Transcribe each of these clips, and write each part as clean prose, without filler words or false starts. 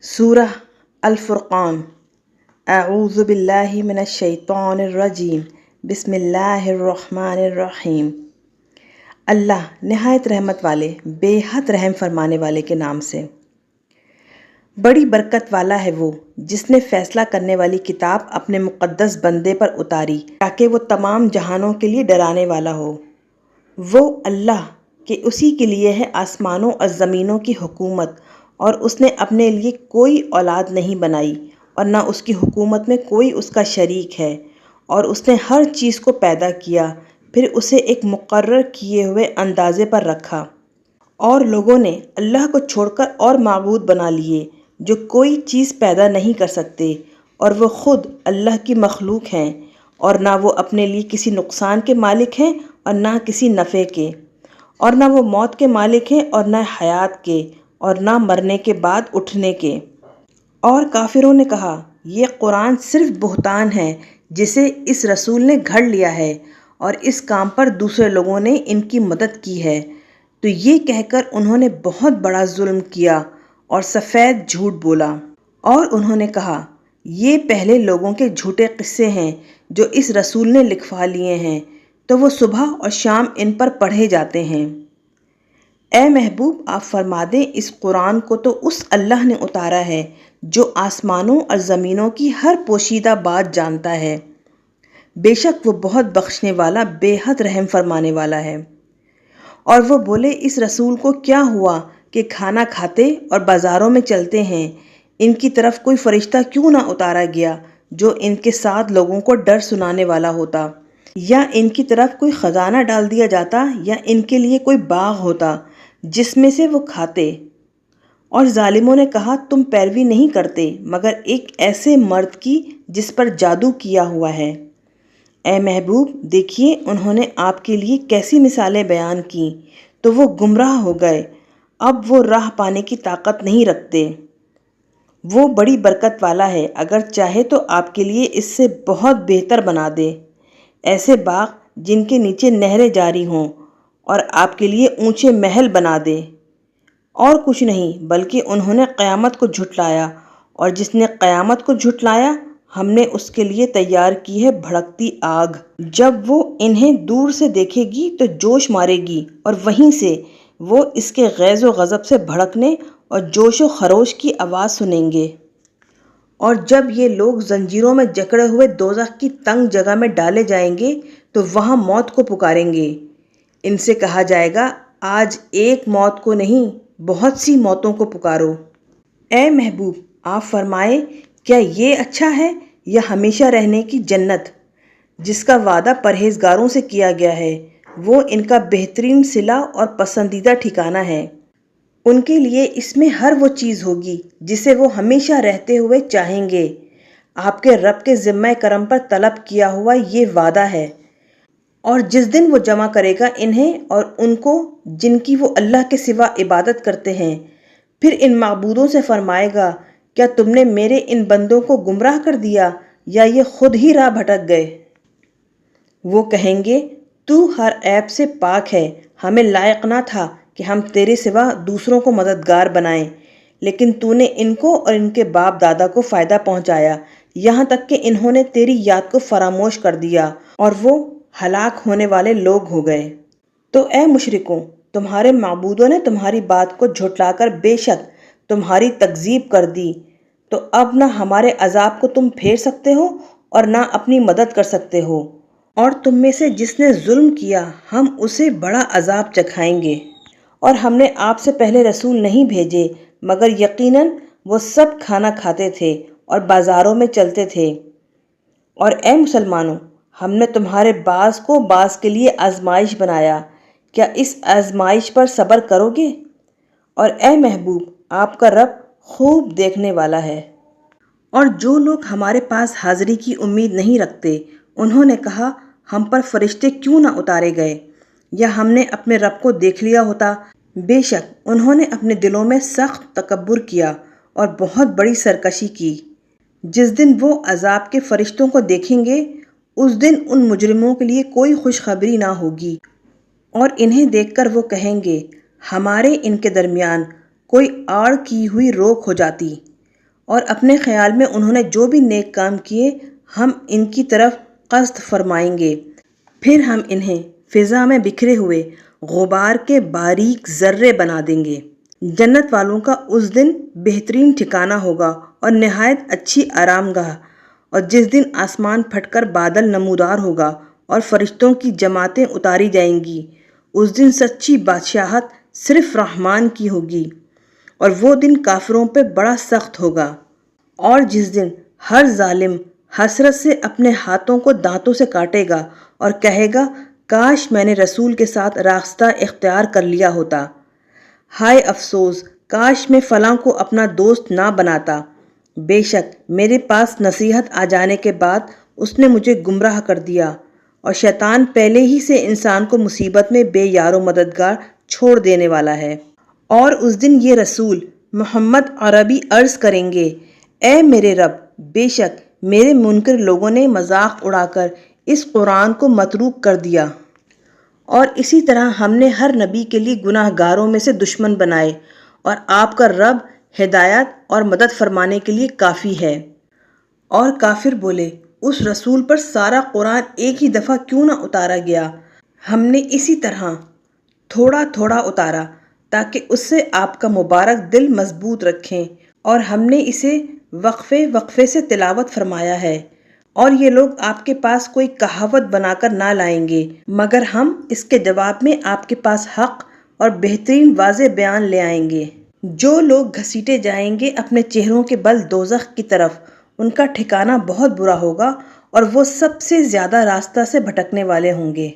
سورہ الفرقان۔ اعوذ باللہ من الشیطان الرجیم، بسم اللہ الرحمن الرحیم۔ اللہ نہایت رحمت والے، بے حد رحم فرمانے والے کے نام سے۔ بڑی برکت والا ہے وہ جس نے فیصلہ کرنے والی کتاب اپنے مقدس بندے پر اتاری تاکہ وہ تمام جہانوں کے لیے ڈرانے والا ہو۔ وہ اللہ کہ اسی کے لیے ہے آسمانوں اور زمینوں کی حکومت، اور اس نے اپنے لیے کوئی اولاد نہیں بنائی اور نہ اس کی حکومت میں کوئی اس کا شریک ہے، اور اس نے ہر چیز کو پیدا کیا، پھر اسے ایک مقرر کیے ہوئے اندازے پر رکھا۔ اور لوگوں نے اللہ کو چھوڑ کر اور معبود بنا لیے جو کوئی چیز پیدا نہیں کر سکتے، اور وہ خود اللہ کی مخلوق ہیں، اور نہ وہ اپنے لیے کسی نقصان کے مالک ہیں اور نہ کسی نفع کے، اور نہ وہ موت کے مالک ہیں اور نہ حیات کے، اور نہ مرنے کے بعد اٹھنے کے۔ اور کافروں نے کہا یہ قرآن صرف بہتان ہے جسے اس رسول نے گھڑ لیا ہے، اور اس کام پر دوسرے لوگوں نے ان کی مدد کی ہے۔ تو یہ کہہ کر انہوں نے بہت بڑا ظلم کیا اور سفید جھوٹ بولا۔ اور انہوں نے کہا یہ پہلے لوگوں کے جھوٹے قصے ہیں جو اس رسول نے لکھوا لیے ہیں، تو وہ صبح اور شام ان پر پڑھے جاتے ہیں۔ اے محبوب، آپ فرما دیں اس قرآن کو تو اس اللہ نے اتارا ہے جو آسمانوں اور زمینوں کی ہر پوشیدہ بات جانتا ہے۔ بے شک وہ بہت بخشنے والا، بے حد رحم فرمانے والا ہے۔ اور وہ بولے اس رسول کو کیا ہوا کہ کھانا کھاتے اور بازاروں میں چلتے ہیں، ان کی طرف کوئی فرشتہ کیوں نہ اتارا گیا جو ان کے ساتھ لوگوں کو ڈر سنانے والا ہوتا، یا ان کی طرف کوئی خزانہ ڈال دیا جاتا، یا ان کے لیے کوئی باغ ہوتا جس میں سے وہ کھاتے۔ اور ظالموں نے کہا تم پیروی نہیں کرتے مگر ایک ایسے مرد کی جس پر جادو کیا ہوا ہے۔ اے محبوب، دیکھیے انہوں نے آپ کے لیے کیسی مثالیں بیان کیں تو وہ گمراہ ہو گئے، اب وہ راہ پانے کی طاقت نہیں رکھتے۔ وہ بڑی برکت والا ہے، اگر چاہے تو آپ کے لیے اس سے بہت بہتر بنا دے، ایسے باغ جن کے نیچے نہریں جاری ہوں، اور آپ کے لیے اونچے محل بنا دے۔ اور کچھ نہیں بلکہ انہوں نے قیامت کو جھٹلایا، اور جس نے قیامت کو جھٹلایا ہم نے اس کے لیے تیار کی ہے بھڑکتی آگ۔ جب وہ انہیں دور سے دیکھے گی تو جوش مارے گی، اور وہیں سے وہ اس کے غیظ و غضب سے بھڑکنے اور جوش و خروش کی آواز سنیں گے۔ اور جب یہ لوگ زنجیروں میں جکڑے ہوئے دوزخ کی تنگ جگہ میں ڈالے جائیں گے تو وہاں موت کو پکاریں گے۔ ان سے کہا جائے گا آج ایک موت کو نہیں، بہت سی موتوں کو پکارو۔ اے محبوب، آپ فرمائیں کیا یہ اچھا ہے یا ہمیشہ رہنے کی جنت جس کا وعدہ پرہیزگاروں سے کیا گیا ہے، وہ ان کا بہترین صلہ اور پسندیدہ ٹھکانہ ہے۔ ان کے لیے اس میں ہر وہ چیز ہوگی جسے وہ ہمیشہ رہتے ہوئے چاہیں گے۔ آپ کے رب کے ذمہ کرم پر طلب کیا ہوا یہ وعدہ ہے۔ اور جس دن وہ جمع کرے گا انہیں اور ان کو جن کی وہ اللہ کے سوا عبادت کرتے ہیں، پھر ان معبودوں سے فرمائے گا کیا تم نے میرے ان بندوں کو گمراہ کر دیا یا یہ خود ہی راہ بھٹک گئے؟ وہ کہیں گے تو ہر عیب سے پاک ہے، ہمیں لائق نہ تھا کہ ہم تیرے سوا دوسروں کو مددگار بنائیں، لیکن تو نے ان کو اور ان کے باپ دادا کو فائدہ پہنچایا، یہاں تک کہ انہوں نے تیری یاد کو فراموش کر دیا اور وہ ہلاک ہونے والے لوگ ہو گئے۔ تو اے مشرکوں، تمہارے معبودوں نے تمہاری بات کو جھٹلا کر بے شک تمہاری تکذیب کر دی، تو اب نہ ہمارے عذاب کو تم پھیر سکتے ہو اور نہ اپنی مدد کر سکتے ہو، اور تم میں سے جس نے ظلم کیا ہم اسے بڑا عذاب چکھائیں گے۔ اور ہم نے آپ سے پہلے رسول نہیں بھیجے مگر یقیناً وہ سب کھانا کھاتے تھے اور بازاروں میں چلتے تھے۔ اور اے مسلمانوں، ہم نے تمہارے بعض کو بعض کے لیے آزمائش بنایا، کیا اس آزمائش پر صبر کرو گے؟ اور اے محبوب، آپ کا رب خوب دیکھنے والا ہے۔ اور جو لوگ ہمارے پاس حاضری کی امید نہیں رکھتے، انہوں نے کہا ہم پر فرشتے کیوں نہ اتارے گئے، یا ہم نے اپنے رب کو دیکھ لیا ہوتا۔ بے شک انہوں نے اپنے دلوں میں سخت تکبر کیا اور بہت بڑی سرکشی کی۔ جس دن وہ عذاب کے فرشتوں کو دیکھیں گے اس دن ان مجرموں کے لیے کوئی خوشخبری نہ ہوگی، اور انہیں دیکھ کر وہ کہیں گے ہمارے ان کے درمیان کوئی آڑ کی ہوئی روک ہو جاتی، اور اپنے خیال میں انہوں نے جو بھی نیک کام کیے ہم ان کی طرف قصد فرمائیں گے، پھر ہم انہیں فضا میں بکھرے ہوئے غبار کے باریک ذرے بنا دیں گے۔ جنت والوں کا اس دن بہترین ٹھکانہ ہوگا اور نہایت اچھی آرام گاہ، اور جس دن آسمان پھٹ کر بادل نمودار ہوگا اور فرشتوں کی جماعتیں اتاری جائیں گی، اس دن سچی بادشاہت صرف رحمان کی ہوگی، اور وہ دن کافروں پہ بڑا سخت ہوگا۔ اور جس دن ہر ظالم حسرت سے اپنے ہاتھوں کو دانتوں سے کاٹے گا اور کہے گا کاش میں نے رسول کے ساتھ راستہ اختیار کر لیا ہوتا، ہائے افسوس، کاش میں فلاں کو اپنا دوست نہ بناتا، بے شک میرے پاس نصیحت آ جانے کے بعد اس نے مجھے گمراہ کر دیا، اور شیطان پہلے ہی سے انسان کو مصیبت میں بے یار و مددگار چھوڑ دینے والا ہے۔ اور اس دن یہ رسول محمد عربی عرض کریں گے، اے میرے رب، بے شک میرے منکر لوگوں نے مذاق اڑا کر اس قرآن کو متروک کر دیا، اور اسی طرح ہم نے ہر نبی کے لیے گناہ گاروں میں سے دشمن بنائے، اور آپ کا رب ہدایت اور مدد فرمانے کے لیے کافی ہے۔ اور کافر بولے، اس رسول پر سارا قرآن ایک ہی دفعہ کیوں نہ اتارا گیا؟ ہم نے اسی طرح تھوڑا تھوڑا اتارا تاکہ اس سے آپ کا مبارک دل مضبوط رکھیں، اور ہم نے اسے وقفے وقفے سے تلاوت فرمایا ہے، اور یہ لوگ آپ کے پاس کوئی کہاوت بنا کر نہ لائیں گے مگر ہم اس کے جواب میں آپ کے پاس حق اور بہترین واضح بیان لے آئیں گے۔ جو لوگ گھسیٹے جائیں گے اپنے چہروں کے بل دوزخ کی طرف، ان کا ٹھکانہ بہت برا ہوگا، اور وہ سب سے زیادہ راستہ سے بھٹکنے والے ہوں گے۔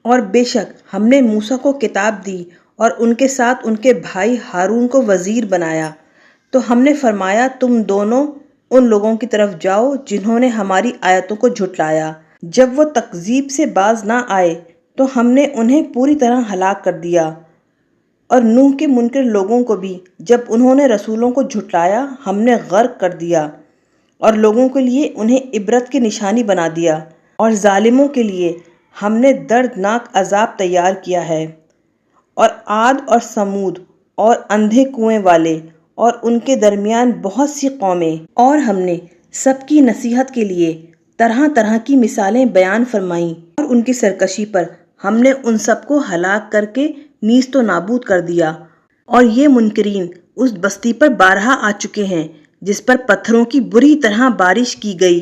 اور بے شک ہم نے موسیٰ کو کتاب دی اور ان کے ساتھ ان کے بھائی ہارون کو وزیر بنایا، تو ہم نے فرمایا تم دونوں ان لوگوں کی طرف جاؤ جنہوں نے ہماری آیتوں کو جھٹلایا۔ جب وہ تکذیب سے باز نہ آئے تو ہم نے انہیں پوری طرح ہلاک کر دیا، اور نوح کے منکر لوگوں کو بھی جب انہوں نے رسولوں کو جھٹلایا ہم نے غرق کر دیا، اور لوگوں کے لیے انہیں عبرت کی نشانی بنا دیا، اور ظالموں کے لیے ہم نے دردناک عذاب تیار کیا ہے۔ اور عاد اور سمود اور اندھے کنویں والے اور ان کے درمیان بہت سی قومیں، اور ہم نے سب کی نصیحت کے لیے طرح طرح کی مثالیں بیان فرمائیں، اور ان کی سرکشی پر ہم نے ان سب کو ہلاک کر کے نیست و نابود کر دیا۔ اور یہ منکرین اس بستی پر بارہا آ چکے ہیں جس پر پتھروں کی بری طرح بارش کی گئی،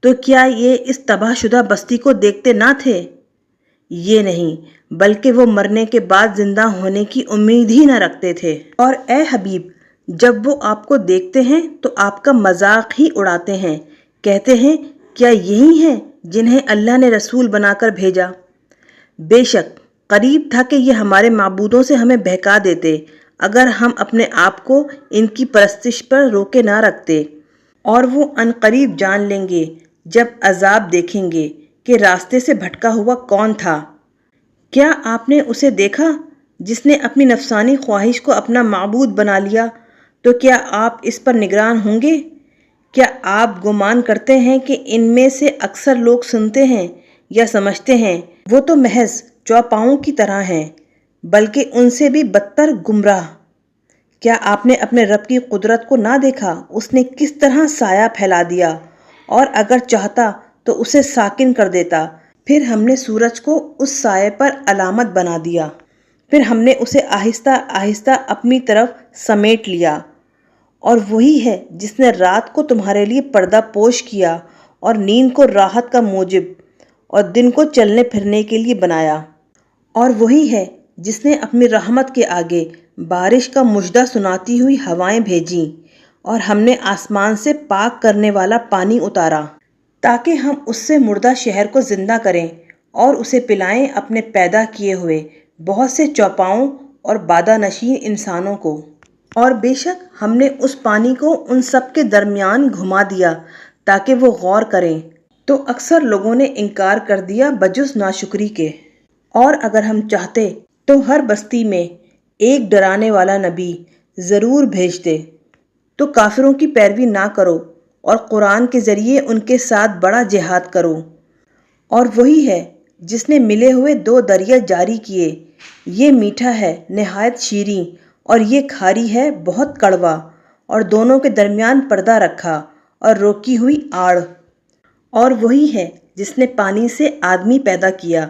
تو کیا یہ اس تباہ شدہ بستی کو دیکھتے نہ تھے؟ یہ نہیں، بلکہ وہ مرنے کے بعد زندہ ہونے کی امید ہی نہ رکھتے تھے۔ اور اے حبیب، جب وہ آپ کو دیکھتے ہیں تو آپ کا مذاق ہی اڑاتے ہیں، کہتے ہیں کیا یہی ہیں جنہیں اللہ نے رسول بنا کر بھیجا؟ بے شک قریب تھا کہ یہ ہمارے معبودوں سے ہمیں بہکا دیتے اگر ہم اپنے آپ کو ان کی پرستش پر روکے نہ رکھتے، اور وہ عنقریب جان لیں گے جب عذاب دیکھیں گے کہ راستے سے بھٹکا ہوا کون تھا۔ کیا آپ نے اسے دیکھا جس نے اپنی نفسانی خواہش کو اپنا معبود بنا لیا؟ تو کیا آپ اس پر نگران ہوں گے؟ کیا آپ گمان کرتے ہیں کہ ان میں سے اکثر لوگ سنتے ہیں یا سمجھتے ہیں؟ وہ تو محض چوپاؤں کی طرح ہیں، بلکہ ان سے بھی بدتر گمراہ۔ کیا آپ نے اپنے رب کی قدرت کو نہ دیکھا؟ اس نے کس طرح سایہ پھیلا دیا، اور اگر چاہتا تو اسے ساکن کر دیتا، پھر ہم نے سورج کو اس سائے پر علامت بنا دیا، پھر ہم نے اسے آہستہ آہستہ اپنی طرف سمیٹ لیا۔ اور وہی ہے جس نے رات کو تمہارے لیے پردہ پوش کیا اور نیند کو راحت کا موجب اور دن کو چلنے پھرنے کے لیے بنایا، اور وہی ہے جس نے اپنی رحمت کے آگے بارش کا مژدہ سناتی ہوئی ہوائیں بھیجیں، اور ہم نے آسمان سے پاک کرنے والا پانی اتارا تاکہ ہم اس سے مردہ شہر کو زندہ کریں اور اسے پلائیں اپنے پیدا کیے ہوئے بہت سے چوپاؤں اور بادہ نشین انسانوں کو۔ اور بے شک ہم نے اس پانی کو ان سب کے درمیان گھما دیا تاکہ وہ غور کریں، تو اکثر لوگوں نے انکار کر دیا بجز ناشکری کے۔ اور اگر ہم چاہتے تو ہر بستی میں ایک ڈرانے والا نبی ضرور بھیجتے، تو کافروں کی پیروی نہ کرو اور قرآن کے ذریعے ان کے ساتھ بڑا جہاد کرو۔ اور وہی ہے جس نے ملے ہوئے 2 دریا جاری کیے، یہ میٹھا ہے نہایت شیریں، اور یہ کھاری ہے بہت کڑوا، اور دونوں کے درمیان پردہ رکھا اور روکی ہوئی آڑ۔ اور وہی ہے جس نے پانی سے آدمی پیدا کیا،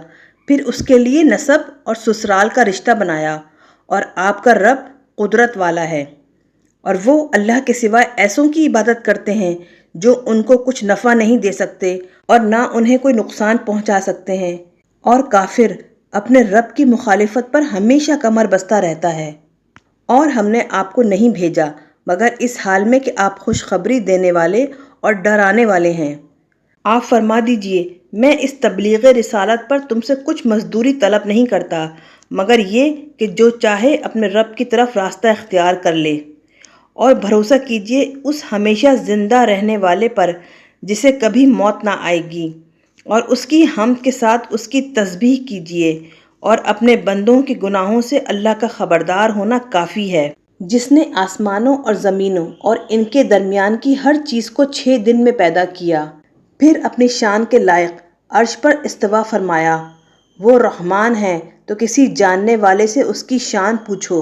پھر اس کے لیے نسب اور سسرال کا رشتہ بنایا، اور آپ کا رب قدرت والا ہے۔ اور وہ اللہ کے سوائے ایسوں کی عبادت کرتے ہیں جو ان کو کچھ نفع نہیں دے سکتے اور نہ انہیں کوئی نقصان پہنچا سکتے ہیں، اور کافر اپنے رب کی مخالفت پر ہمیشہ کمر بستہ رہتا ہے۔ اور ہم نے آپ کو نہیں بھیجا مگر اس حال میں کہ آپ خوشخبری دینے والے اور ڈرانے والے ہیں۔ آپ فرما دیجئے، میں اس تبلیغ رسالت پر تم سے کچھ مزدوری طلب نہیں کرتا مگر یہ کہ جو چاہے اپنے رب کی طرف راستہ اختیار کر لے، اور بھروسہ کیجئے اس ہمیشہ زندہ رہنے والے پر جسے کبھی موت نہ آئے گی، اور اس کی حمد کے ساتھ اس کی تسبیح کیجئے، اور اپنے بندوں کے گناہوں سے اللہ کا خبردار ہونا کافی ہے، جس نے آسمانوں اور زمینوں اور ان کے درمیان کی ہر چیز کو 6 دن میں پیدا کیا، پھر اپنی شان کے لائق عرش پر استوا فرمایا۔ وہ رحمان ہے تو کسی جاننے والے سے اس کی شان پوچھو۔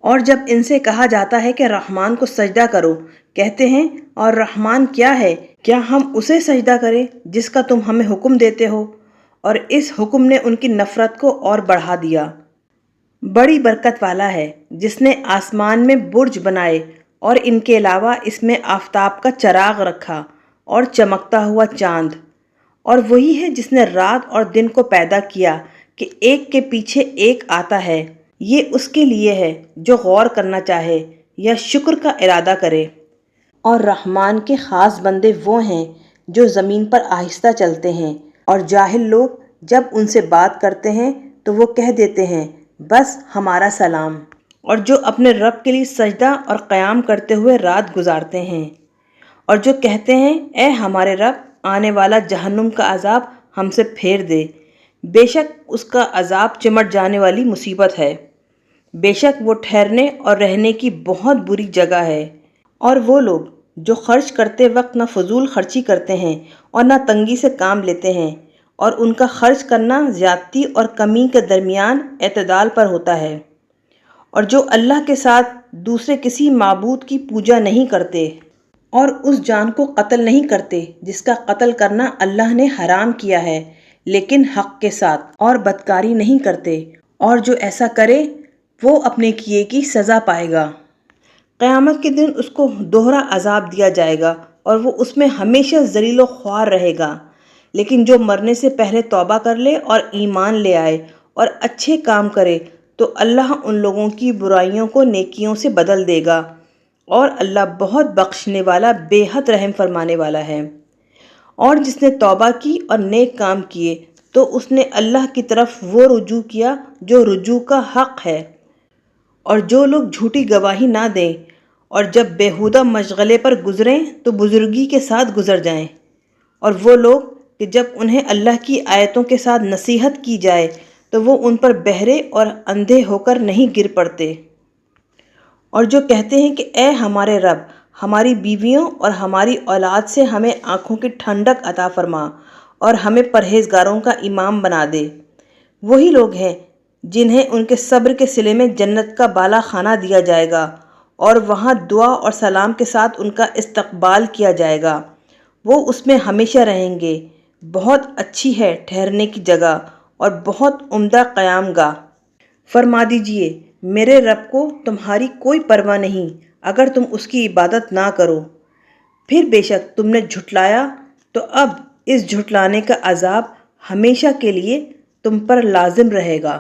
اور جب ان سے کہا جاتا ہے کہ رحمان کو سجدہ کرو، کہتے ہیں اور رحمان کیا ہے؟ کیا ہم اسے سجدہ کریں جس کا تم ہمیں حکم دیتے ہو؟ اور اس حکم نے ان کی نفرت کو اور بڑھا دیا۔ بڑی برکت والا ہے جس نے آسمان میں برج بنائے اور ان کے علاوہ اس میں آفتاب کا چراغ رکھا اور چمکتا ہوا چاند، اور وہی ہے جس نے رات اور دن کو پیدا کیا کہ ایک کے پیچھے ایک آتا ہے۔ یہ اس کے لیے ہے جو غور کرنا چاہے یا شکر کا ارادہ کرے۔ اور رحمان کے خاص بندے وہ ہیں جو زمین پر آہستہ چلتے ہیں، اور جاہل لوگ جب ان سے بات کرتے ہیں تو وہ کہہ دیتے ہیں بس ہمارا سلام۔ اور جو اپنے رب کے لیے سجدہ اور قیام کرتے ہوئے رات گزارتے ہیں، اور جو کہتے ہیں اے ہمارے رب، آنے والا جہنم کا عذاب ہم سے پھیر دے، بے شک اس کا عذاب چمٹ جانے والی مصیبت ہے، بے شک وہ ٹھہرنے اور رہنے کی بہت بری جگہ ہے۔ اور وہ لوگ جو خرچ کرتے وقت نہ فضول خرچی کرتے ہیں اور نہ تنگی سے کام لیتے ہیں، اور ان کا خرچ کرنا زیادتی اور کمی کے درمیان اعتدال پر ہوتا ہے، اور جو اللہ کے ساتھ دوسرے کسی معبود کی پوجا نہیں کرتے، اور اس جان کو قتل نہیں کرتے جس کا قتل کرنا اللہ نے حرام کیا ہے لیکن حق کے ساتھ، اور بدکاری نہیں کرتے، اور جو ایسا کرے وہ اپنے کیے کی سزا پائے گا۔ قیامت کے دن اس کو دوہرا عذاب دیا جائے گا اور وہ اس میں ہمیشہ ذلیل و خوار رہے گا، لیکن جو مرنے سے پہلے توبہ کر لے اور ایمان لے آئے اور اچھے کام کرے تو اللہ ان لوگوں کی برائیوں کو نیکیوں سے بدل دے گا، اور اللہ بہت بخشنے والا بے حد رحم فرمانے والا ہے۔ اور جس نے توبہ کی اور نیک کام کیے تو اس نے اللہ کی طرف وہ رجوع کیا جو رجوع کا حق ہے۔ اور جو لوگ جھوٹی گواہی نہ دیں اور جب بیہودہ مشغلے پر گزریں تو بزرگی کے ساتھ گزر جائیں، اور وہ لوگ کہ جب انہیں اللہ کی آیتوں کے ساتھ نصیحت کی جائے تو وہ ان پر بہرے اور اندھے ہو کر نہیں گر پڑتے، اور جو کہتے ہیں کہ اے ہمارے رب، ہماری بیویوں اور ہماری اولاد سے ہمیں آنکھوں کی ٹھنڈک عطا فرما اور ہمیں پرہیزگاروں کا امام بنا دے، وہی لوگ ہیں جنہیں ان کے صبر کے صلے میں جنت کا بالا خانہ دیا جائے گا، اور وہاں دعا اور سلام کے ساتھ ان کا استقبال کیا جائے گا، وہ اس میں ہمیشہ رہیں گے، بہت اچھی ہے ٹھہرنے کی جگہ اور بہت عمدہ قیام گاہ۔ فرما دیجئے میرے رب کو تمہاری کوئی پرواہ نہیں اگر تم اس کی عبادت نہ کرو، پھر بے شک تم نے جھٹلایا تو اب اس جھٹلانے کا عذاب ہمیشہ کے لیے تم پر لازم رہے گا۔